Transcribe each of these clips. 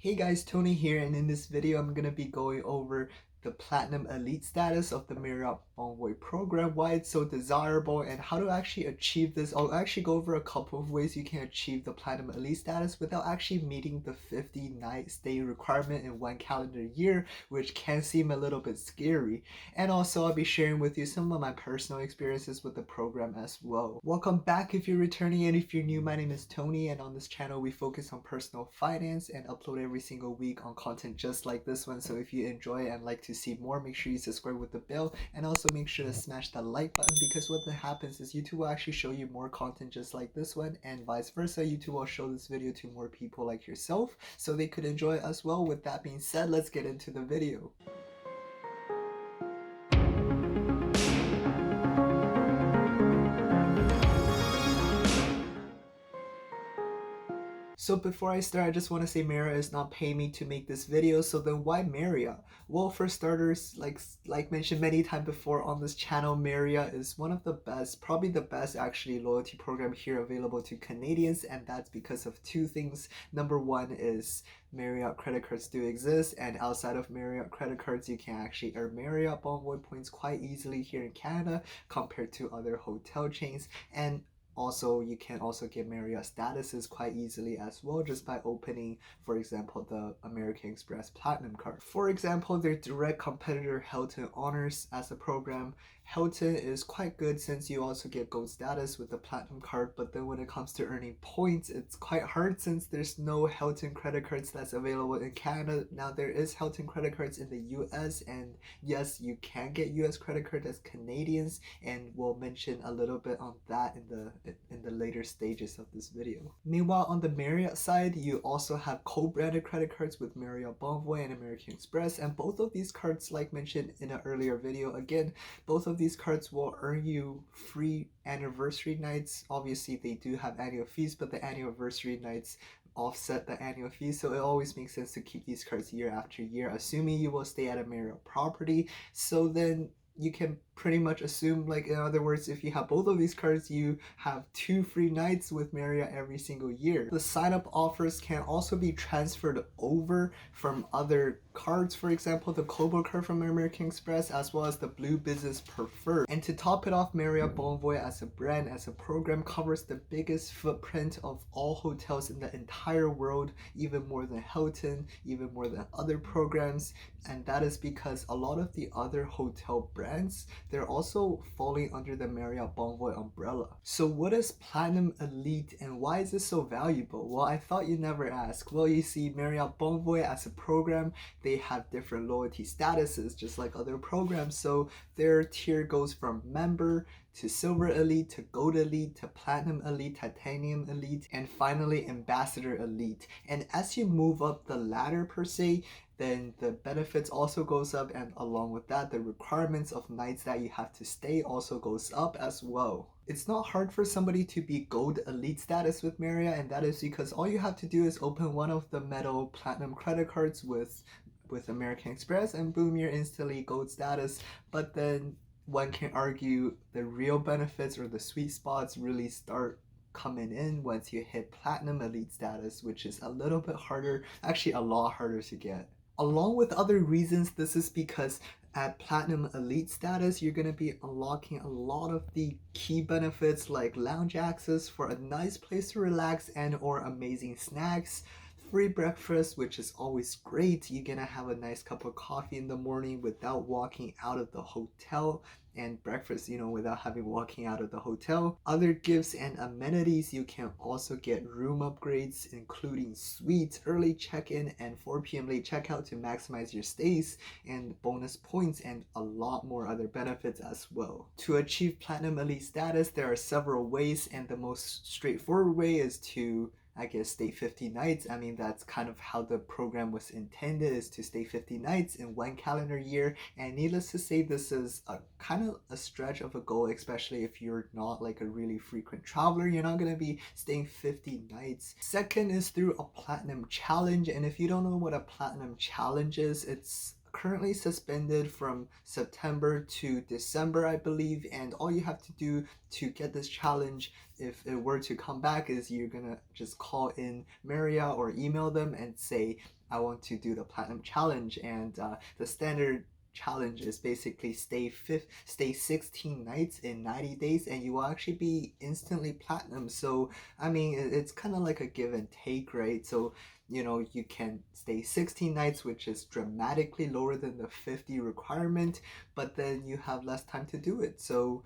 Hey guys, Tony here, and in this video I'm gonna be going over the Platinum Elite status of the Marriott Bonvoy program, why it's so desirable, and how to actually achieve this. I'll actually go over a couple of ways you can achieve the Platinum Elite status without actually meeting the 50-night stay requirement in one calendar year, which can seem a little bit scary. And also I'll be sharing with you some of my personal experiences with the program as well. Welcome back if you're returning, and if you're new, my name is Tony, and on this channel we focus on personal finance and upload every single week on content just like this one. So if you enjoy and like to see more, make sure you subscribe with the bell, and also make sure to smash that like button, because what happens is YouTube will actually show you more content just like this one, and vice versa. YouTube will show this video to more people like yourself so they could enjoy it as well. With that being said, let's get into the video. So before I start, I just want to say Marriott is not paying me to make this video. So then why Marriott? Well, for starters, like mentioned many times before on this channel, Marriott is one of the best, probably the best actually, loyalty program here available to Canadians, and that's because of two things. Number one is Marriott credit cards do exist, and outside of Marriott credit cards, you can actually earn Marriott Bonvoy points quite easily here in Canada compared to other hotel chains. And also, you can also get Marriott statuses quite easily as well, just by opening, for example, the American Express Platinum card. For example, their direct competitor Hilton honors as a program. Hilton is quite good since you also get gold status with the Platinum card, but then when it comes to earning points, it's quite hard since there's no Hilton credit cards that's available in Canada. Now, there is Hilton credit cards in the US, and yes, you can get US credit card as Canadians, and we'll mention a little bit on that in the later stages of this video. Meanwhile, on the Marriott side, you also have co-branded credit cards with Marriott Bonvoy and American Express, and both of these cards, like mentioned in an earlier video, again, both of these cards will earn you free anniversary nights. Obviously, they do have annual fees, but the anniversary nights offset the annual fee, so it always makes sense to keep these cards year after year, assuming you will stay at a Marriott property. So then you can pretty much assume, like, in other words, if you have both of these cards, you have 2 free nights with Marriott every single year. The sign-up offers can also be transferred over from other cards, for example, the Cobalt card from American Express, as well as the Blue Business Preferred. And to top it off, Marriott Bonvoy as a brand, as a program, covers the biggest footprint of all hotels in the entire world, even more than Hilton, even more than other programs. And that is because a lot of the other hotel brands, they're also falling under the Marriott Bonvoy umbrella. So what is Platinum Elite, and why is this so valuable? Well, I thought you'd never ask. Well, you see, Marriott Bonvoy as a program, they have different loyalty statuses just like other programs. So their tier goes from member to Silver Elite to Gold Elite to Platinum Elite, Titanium Elite, and finally Ambassador Elite. And as you move up the ladder per se, then the benefits also goes up, and along with that, the requirements of nights that you have to stay also goes up as well. It's not hard for somebody to be Gold Elite status with Marriott, and that is because all you have to do is open one of the metal Platinum credit cards with American Express, and boom, you're instantly Gold status. But then one can argue the real benefits or the sweet spots really start coming in once you hit Platinum Elite status, which is a little bit harder, actually a lot harder to get. Along with other reasons, this is because at Platinum Elite status, you're going to be unlocking a lot of the key benefits like lounge access for a nice place to relax and or amazing snacks, free breakfast, which is always great. You're gonna have a nice cup of coffee in the morning without walking out of the hotel, and breakfast, without having walking out of the hotel. Other gifts and amenities, you can also get room upgrades, including suites, early check-in, and 4 p.m. late checkout to maximize your stays, and bonus points, and a lot more other benefits as well. To achieve Platinum Elite status, there are several ways, and the most straightforward way is to, I guess, stay 50 nights. I mean, that's kind of how the program was intended, is to stay 50 nights in one calendar year. And needless to say, this is a kind of a stretch of a goal, especially if you're not like a really frequent traveler. You're not going to be staying 50 nights. Second is through a Platinum Challenge. And if you don't know what a Platinum Challenge is, it's currently suspended from September to December, I believe, and all you have to do to get this challenge, if it were to come back, is you're gonna just call in Marriott or email them and say, I want to do the platinum challenge, and the standard challenge is basically stay 16 nights in 90 days, and you will actually be instantly platinum. So I mean, it's kind of like a give and take, right? So you can stay 16 nights, which is dramatically lower than the 50 requirement, but then you have less time to do it. So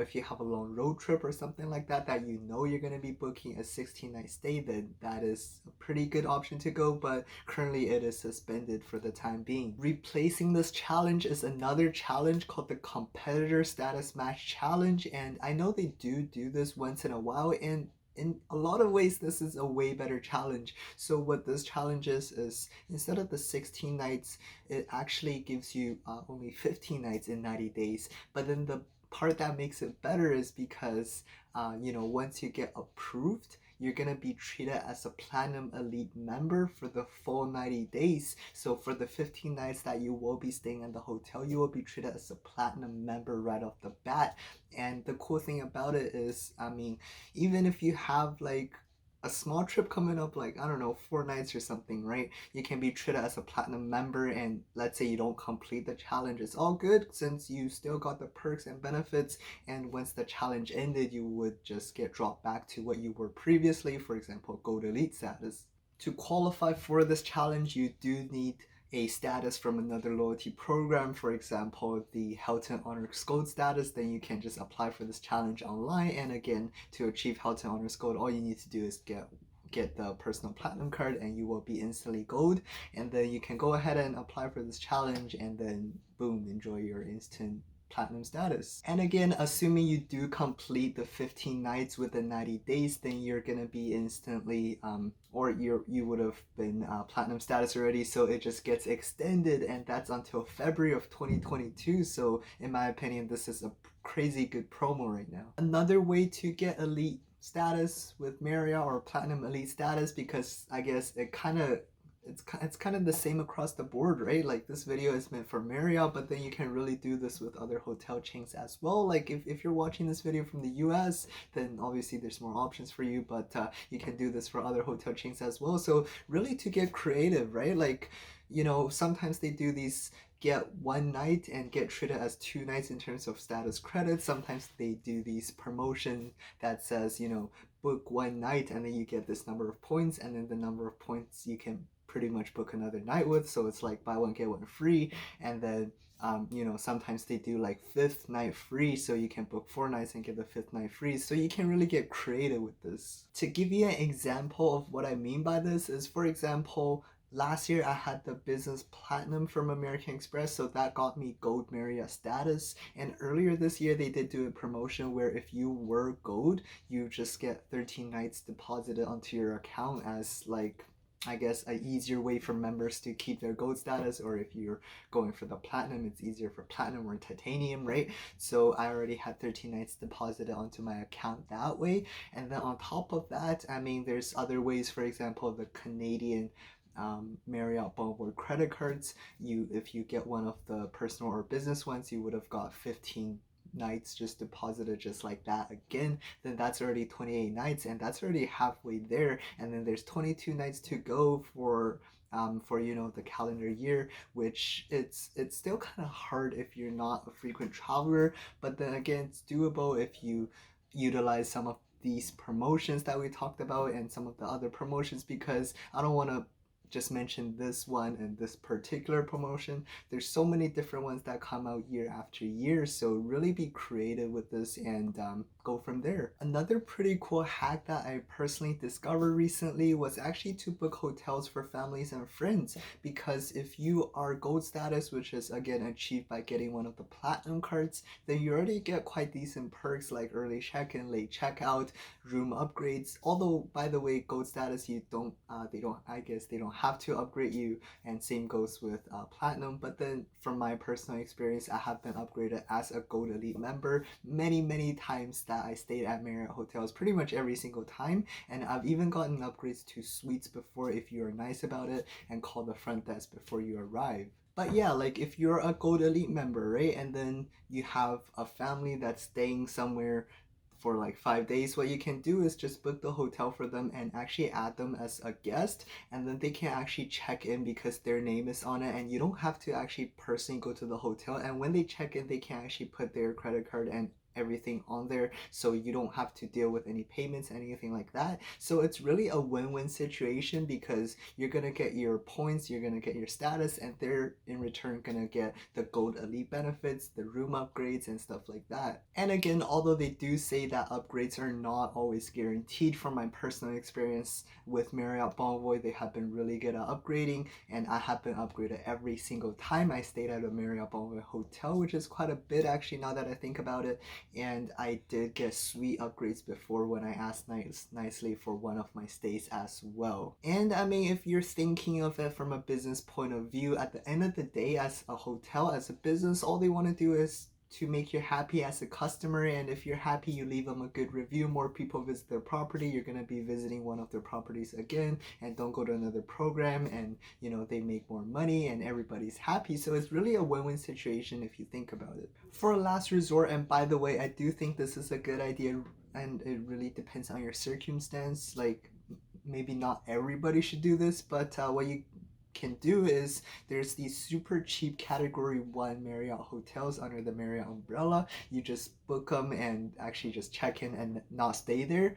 if you have a long road trip or something like that, that you're going to be booking a 16-night stay, then that is a pretty good option to go, but currently it is suspended for the time being. Replacing this challenge is another challenge called the Competitor Status Match Challenge, and I know they do this once in a while, and in a lot of ways this is a way better challenge. So what this challenge is instead of the 16 nights, it actually gives you only 15 nights in 90 days. But then the part that makes it better is because once you get approved, you're gonna be treated as a platinum elite member for the full 90 days. So for the 15 nights that you will be staying in the hotel, you will be treated as a platinum member right off the bat. And the cool thing about it is, I mean, even if you have like a small trip coming up, like I don't know, 4 nights or something, right? You can be treated as a platinum member, and let's say you don't complete the challenge, it's all good since you still got the perks and benefits. And once the challenge ended, you would just get dropped back to what you were previously, for example, gold elite status. To qualify for this challenge, you do need a status from another loyalty program, for example, the Hilton Honors Gold status. Then you can just apply for this challenge online. And again, to achieve Hilton Honors Gold, all you need to do is get the personal platinum card, and you will be instantly gold. And then you can go ahead and apply for this challenge, and then boom, enjoy your instant platinum status. And again, assuming you do complete the 15 nights within 90 days, then you're gonna be instantly or you would have been platinum status already, so it just gets extended, and that's until February of 2022. So in my opinion, this is a crazy good promo right now. Another way to get elite status with Marriott, or platinum elite status, because I guess it's kind of the same across the board, right? Like this video is meant for Marriott, but then you can really do this with other hotel chains as well. Like if you're watching this video from the US, then obviously there's more options for you, but you can do this for other hotel chains as well. So really to get creative, right? Like, sometimes they do these get 1 night and get treated as 2 nights in terms of status credits. Sometimes they do these promotion that says, book 1 night and then you get this number of points, and then the number of points you can pretty much book another night with. So it's like buy one get one free. And then sometimes they do like 5th night free, so you can book 4 nights and get the 5th night free. So you can really get creative with this. To give you an example of what I mean by this is, for example, last year I had the business platinum from American Express, so that got me gold Marriott status. And earlier this year they did do a promotion where if you were gold, you just get 13 nights deposited onto your account as like, I guess, an easier way for members to keep their gold status. Or if you're going for the platinum, it's easier for platinum or titanium, right? So I already had 13 nights deposited onto my account that way. And then on top of that, I mean, there's other ways. For example, the Canadian Marriott Bonvoy credit cards, if you get one of the personal or business ones, you would have got 15 nights just deposited just like that again. Then that's already 28 nights, and that's already halfway there. And then there's 22 nights to go for the calendar year, which it's still kind of hard if you're not a frequent traveler, but then again, it's doable if you utilize some of these promotions that we talked about and some of the other promotions, because I don't want to just mention this one and this particular promotion. There's so many different ones that come out year after year, so really be creative with this and go from there. Another pretty cool hack that I personally discovered recently was actually to book hotels for families and friends, because if you are gold status, which is again achieved by getting one of the platinum cards, then you already get quite decent perks like early check-in, late checkout, room upgrades. Although, by the way, gold status, they don't have to upgrade you, and same goes with platinum. But then from my personal experience, I have been upgraded as a gold elite member many times that I stayed at Marriott hotels, pretty much every single time. And I've even gotten upgrades to suites before if you're nice about it and call the front desk before you arrive. But yeah, like if you're a gold elite member, right, and then you have a family that's staying somewhere for like 5 days, what you can do is just book the hotel for them and actually add them as a guest, and then they can actually check in because their name is on it, and you don't have to actually personally go to the hotel. And when they check in, they can actually put their credit card and everything on there, so you don't have to deal with any payments, anything like that. So it's really a win-win situation because you're gonna get your points, you're gonna get your status, and they're in return gonna get the gold elite benefits, the room upgrades, and stuff like that. And again, although they do say that upgrades are not always guaranteed, from my personal experience with Marriott Bonvoy, they have been really good at upgrading, and I have been upgraded every single time I stayed at a Marriott Bonvoy hotel, which is quite a bit actually now that I think about it. And I did get sweet upgrades before when I asked nicely for one of my stays as well. And I mean, if you're thinking of it from a business point of view, at the end of the day, as a hotel, as a business, all they want to do is to make you happy as a customer. And if you're happy, you leave them a good review, more people visit their property, you're going to be visiting one of their properties again, and don't go to another program, and you know, they make more money and everybody's happy. So it's really a win-win situation if you think about it. For a last resort, and by the way, I do think this is a good idea, and it really depends on your circumstance. Like, maybe not everybody should do this, but what you can do is, there's these super cheap category 1 Marriott hotels under the Marriott umbrella. You just book them and actually just check in and not stay there,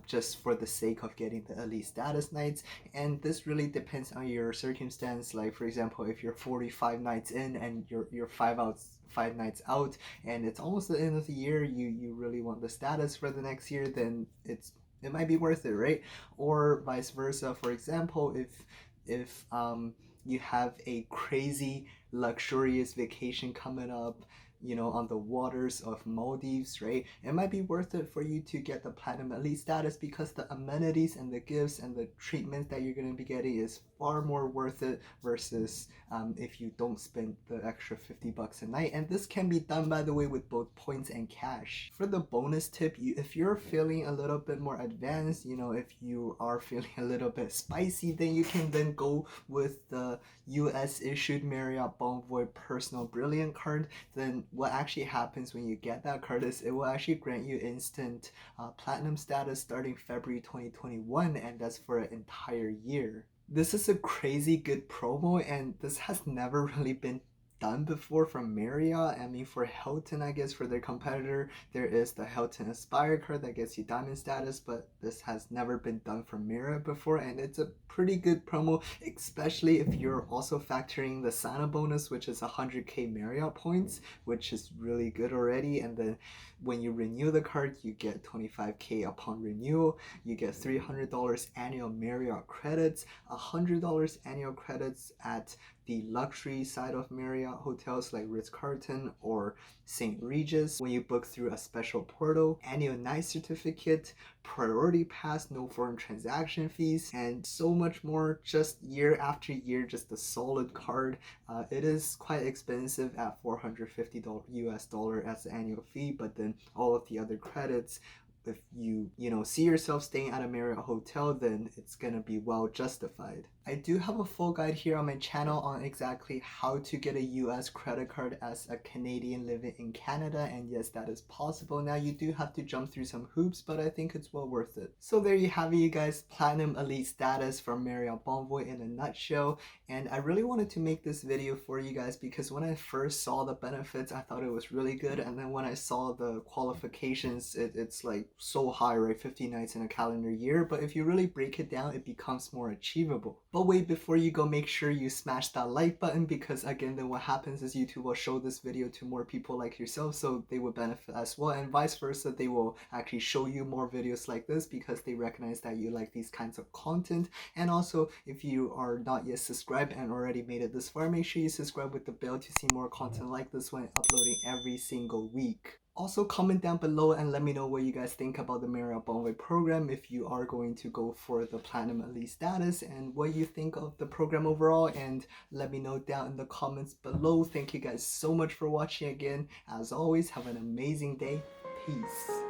just for the sake of getting the elite status nights. And this really depends on your circumstance. Like, for example, if you're 45 nights in and you're 5 nights out, and it's almost the end of the year, you really want the status for the next year, then it might be worth it, right? Or vice versa. For example, if you have a crazy luxurious vacation coming up, you know, on the waters of Maldives, right? It might be worth it for you to get the Platinum Elite status, because the amenities and the gifts and the treatment that you're going to be getting is far more worth it versus if you don't spend the extra $50 a night. And this can be done, by the way, with both points and cash. For the bonus tip, if you're feeling a little bit more advanced, you know, if you are feeling a little bit spicy, then you can then go with the US issued Marriott Bonvoy Personal Brilliant card. Then what actually happens when you get that card is it will actually grant you instant platinum status starting February 2021, and that's for an entire year. This is a crazy good promo, and this has never really been done before from Marriott. I mean, for Hilton, I guess, for their competitor, there is the Hilton Aspire card that gets you diamond status, but this has never been done from Marriott before, and it's a pretty good promo, especially if you're also factoring the Santa bonus, which is 100k Marriott points, which is really good already. And then when you renew the card, you get 25k upon renewal, you get $300 annual Marriott credits, $100 annual credits at the luxury side of Marriott hotels like Ritz-Carlton or St. Regis when you book through a special portal, annual night certificate, priority pass, no foreign transaction fees, and so much more, just year after year, just a solid card. It is quite expensive at $450 US dollar as the annual fee, but then all of the other credits, if you see yourself staying at a Marriott hotel, then it's gonna be well justified. I do have a full guide here on my channel on exactly how to get a US credit card as a Canadian living in Canada, and yes, that is possible. Now, you do have to jump through some hoops, but I think it's well worth it. So there you have it, you guys, Platinum Elite status from Marriott Bonvoy in a nutshell. And I really wanted to make this video for you guys because when I first saw the benefits, I thought it was really good, and then when I saw the qualifications, it's like so high, right? 50 nights in a calendar year, but if you really break it down, it becomes more achievable. But wait, before you go, make sure you smash that like button, because again, then what happens is YouTube will show this video to more people like yourself, so they will benefit as well, and vice versa. They will actually show you more videos like this because they recognize that you like these kinds of content. And also, if you are not yet subscribed and already made it this far, make sure you subscribe with the bell to see more content like this one uploading every single week. Also, comment down below and let me know what you guys think about the Marriott Bonvoy program, if you are going to go for the Platinum Elite status, and what you think of the program overall, and let me know down in the comments below. Thank you guys so much for watching again. As always, have an amazing day. Peace.